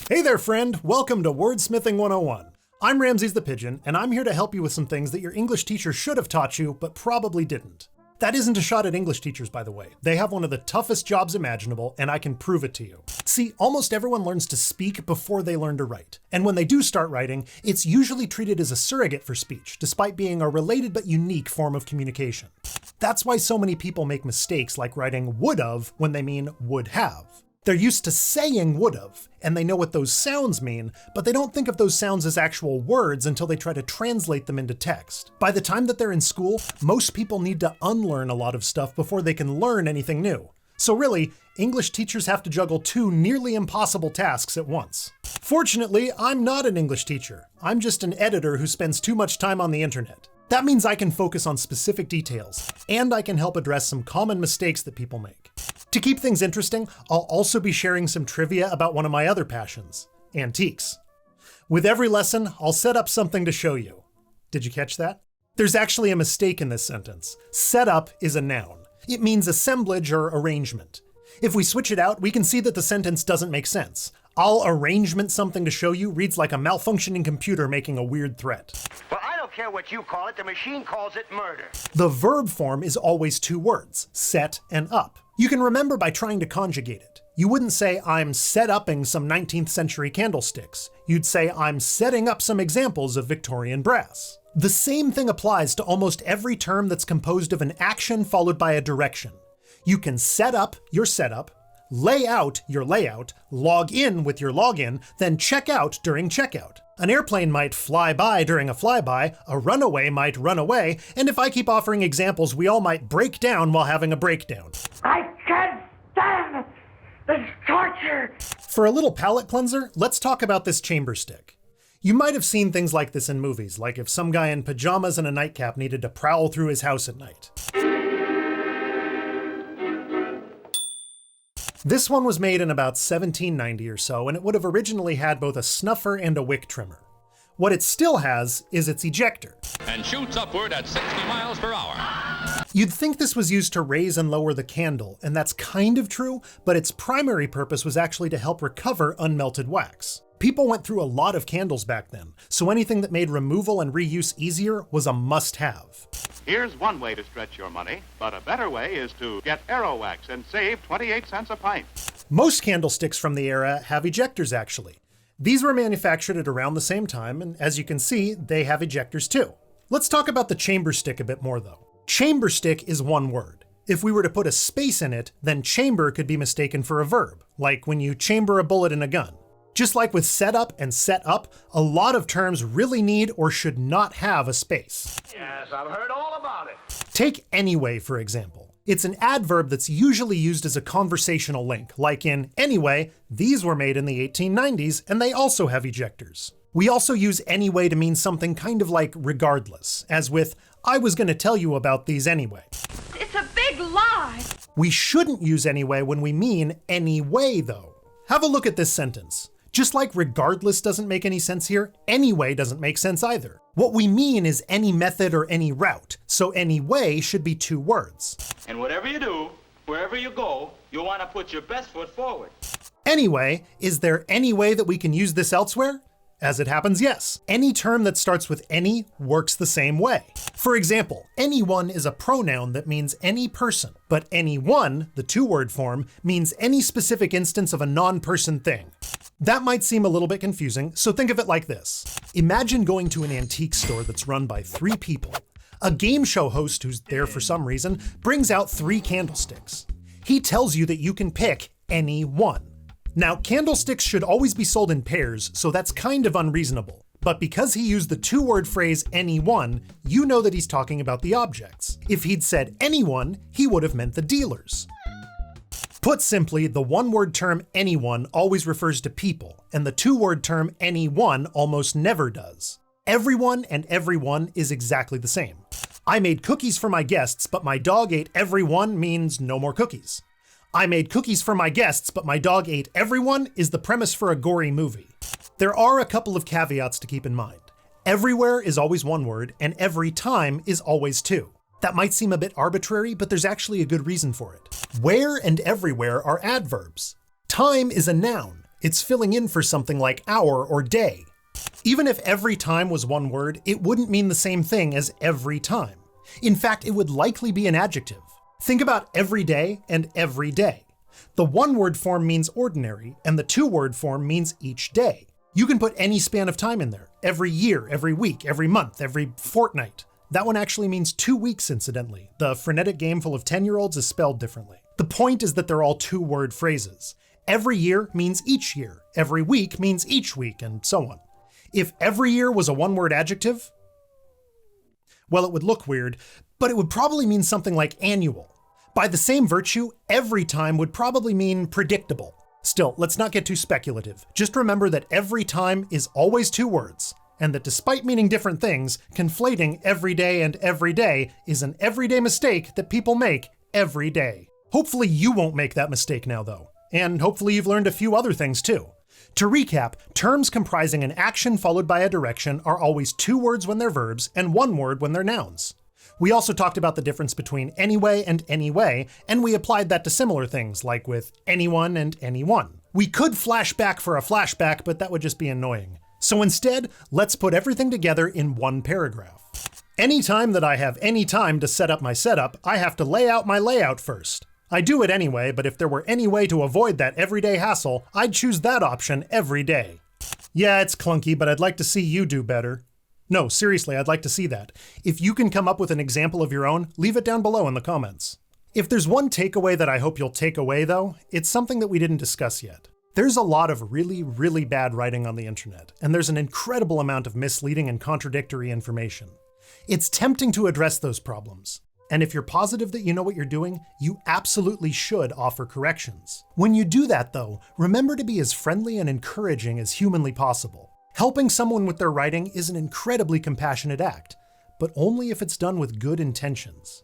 Hey there, friend! Welcome to Wordsmithing 101. I'm Ramses the Pigeon, and I'm here to help you with some things that your English teacher should have taught you, but probably didn't. That isn't a shot at English teachers, by the way. They have one of the toughest jobs imaginable, and I can prove it to you. See, almost everyone learns to speak before they learn to write. And when they do start writing, it's usually treated as a surrogate for speech, despite being a related but unique form of communication. That's why so many people make mistakes like writing would've when they mean would have. They're used to saying would've, and they know what those sounds mean, but they don't think of those sounds as actual words until they try to translate them into text. By the time that they're in school, most people need to unlearn a lot of stuff before they can learn anything new. So really, English teachers have to juggle two nearly impossible tasks at once. Fortunately, I'm not an English teacher. I'm just an editor who spends too much time on the internet. That means I can focus on specific details, and I can help address some common mistakes that people make. To keep things interesting, I'll also be sharing some trivia about one of my other passions, antiques. With every lesson, I'll set up something to show you. Did you catch that? There's actually a mistake in this sentence. Set up is a noun. It means assemblage or arrangement. If we switch it out, we can see that the sentence doesn't make sense. I'll arrangement something to show you reads like a malfunctioning computer making a weird threat. Well, I don't care what you call it, the machine calls it murder. The verb form is always two words, set and up. You can remember by trying to conjugate it. You wouldn't say, I'm set-upping some 19th century candlesticks. You'd say, I'm setting up some examples of Victorian brass. The same thing applies to almost every term that's composed of an action followed by a direction. You can set up your setup, lay out your layout, log in with your login, then check out during checkout. An airplane might fly by during a flyby, a runaway might run away, and if I keep offering examples, we all might break down while having a breakdown. I can't stand this torture! For a little palate cleanser, let's talk about this Chamberstick. You might have seen things like this in movies, like if some guy in pajamas and a nightcap needed to prowl through his house at night. This one was made in about 1790 or so, and it would have originally had both a snuffer and a wick trimmer. What it still has is its ejector. And shoots upward at 60 miles per hour. You'd think this was used to raise and lower the candle, and that's kind of true, but its primary purpose was actually to help recover unmelted wax. People went through a lot of candles back then, so anything that made removal and reuse easier was a must-have. Here's one way to stretch your money, but a better way is to get Aero Wax and save 28 cents a pint. Most candlesticks from the era have ejectors, actually. These were manufactured at around the same time, and as you can see, they have ejectors too. Let's talk about the Chamberstick a bit more though. Chamberstick is one word. If we were to put a space in it, then chamber could be mistaken for a verb, like when you chamber a bullet in a gun. Just like with setup and set up, a lot of terms really need or should not have a space. Yes, I've heard all about it. Take anyway, for example. It's an adverb that's usually used as a conversational link, like in anyway, these were made in the 1890s and they also have ejectors. We also use anyway to mean something kind of like regardless, as with, I was going to tell you about these anyway. It's a big lie! We shouldn't use anyway when we mean anyway, though. Have a look at this sentence. Just like regardless doesn't make any sense here, anyway doesn't make sense either. What we mean is any method or any route, so anyway should be two words. And whatever you do, wherever you go, you'll want to put your best foot forward. Anyway, is there any way that we can use this elsewhere? As it happens, yes. Any term that starts with any works the same way. For example, anyone is a pronoun that means any person, but anyone, the two-word form, means any specific instance of a non-person thing. That might seem a little bit confusing, so think of it like this. Imagine going to an antique store that's run by three people. A game show host who's there for some reason brings out three candlesticks. He tells you that you can pick any one. Now, candlesticks should always be sold in pairs, so that's kind of unreasonable. But because he used the two-word phrase anyone, you know that he's talking about the objects. If he'd said anyone, he would have meant the dealers. Put simply, the one-word term anyone always refers to people, and the two-word term anyone almost never does. Everyone and everyone is exactly the same. I made cookies for my guests, but my dog ate everyone means no more cookies. I made cookies for my guests, but my dog ate everyone is the premise for a gory movie. There are a couple of caveats to keep in mind. Everywhere is always one word, and every time is always two. That might seem a bit arbitrary, but there's actually a good reason for it. Where and everywhere are adverbs. Time is a noun. It's filling in for something like hour or day. Even if every time was one word, it wouldn't mean the same thing as every time. In fact, it would likely be an adjective. Think about every day and every day. The one-word form means ordinary, and the two-word form means each day. You can put any span of time in there. Every year, every week, every month, every fortnight. That one actually means 2 weeks, incidentally. The frenetic game full of 10-year-olds is spelled differently. The point is that they're all two-word phrases. Every year means each year. Every week means each week, and so on. If every year was a one-word adjective, well, it would look weird, but it would probably mean something like annual. By the same virtue, every time would probably mean predictable. Still, let's not get too speculative. Just remember that every time is always 2 words, and that despite meaning different things, conflating every day and every day is an everyday mistake that people make every day. Hopefully you won't make that mistake now, though. And hopefully you've learned a few other things too. To recap, terms comprising an action followed by a direction are always 2 words when they're verbs and 1 word when they're nouns. We also talked about the difference between anyway and anyway, and we applied that to similar things, like with anyone and anyone. We could flash back for a flashback, but that would just be annoying. So instead, let's put everything together in one paragraph. Anytime that I have any time to set up my setup, I have to lay out my layout first. I do it anyway, but if there were any way to avoid that everyday hassle, I'd choose that option every day. Yeah, it's clunky, but I'd like to see you do better. No, seriously, I'd like to see that. If you can come up with an example of your own, leave it down below in the comments. If there's one takeaway that I hope you'll take away though, it's something that we didn't discuss yet. There's a lot of really, really bad writing on the internet, and there's an incredible amount of misleading and contradictory information. It's tempting to address those problems. And if you're positive that you know what you're doing, you absolutely should offer corrections. When you do that though, remember to be as friendly and encouraging as humanly possible. Helping someone with their writing is an incredibly compassionate act, but only if it's done with good intentions.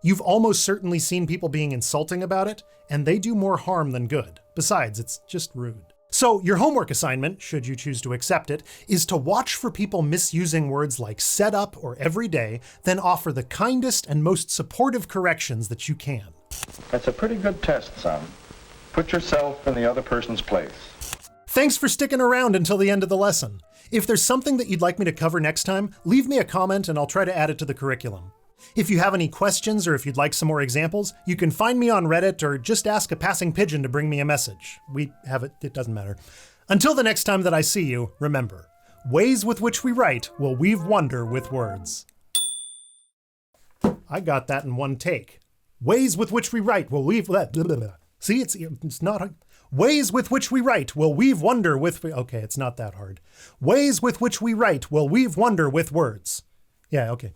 You've almost certainly seen people being insulting about it, and they do more harm than good. Besides, it's just rude. So your homework assignment, should you choose to accept it, is to watch for people misusing words like set up or every day, then offer the kindest and most supportive corrections that you can. That's a pretty good test, son. Put yourself in the other person's place. Thanks for sticking around until the end of the lesson. If there's something that you'd like me to cover next time, leave me a comment and I'll try to add it to the curriculum. If you have any questions or if you'd like some more examples, you can find me on Reddit or just ask a passing pigeon to bring me a message. We have it doesn't matter. Until the next time that I see you, remember, ways with which we write will weave wonder with words. I got that in one take. Ways with which we write will weave... See, it's not... Ways with which we write will weave wonder with... Okay, it's not that hard. Ways with which we write will weave wonder with words. Yeah, okay.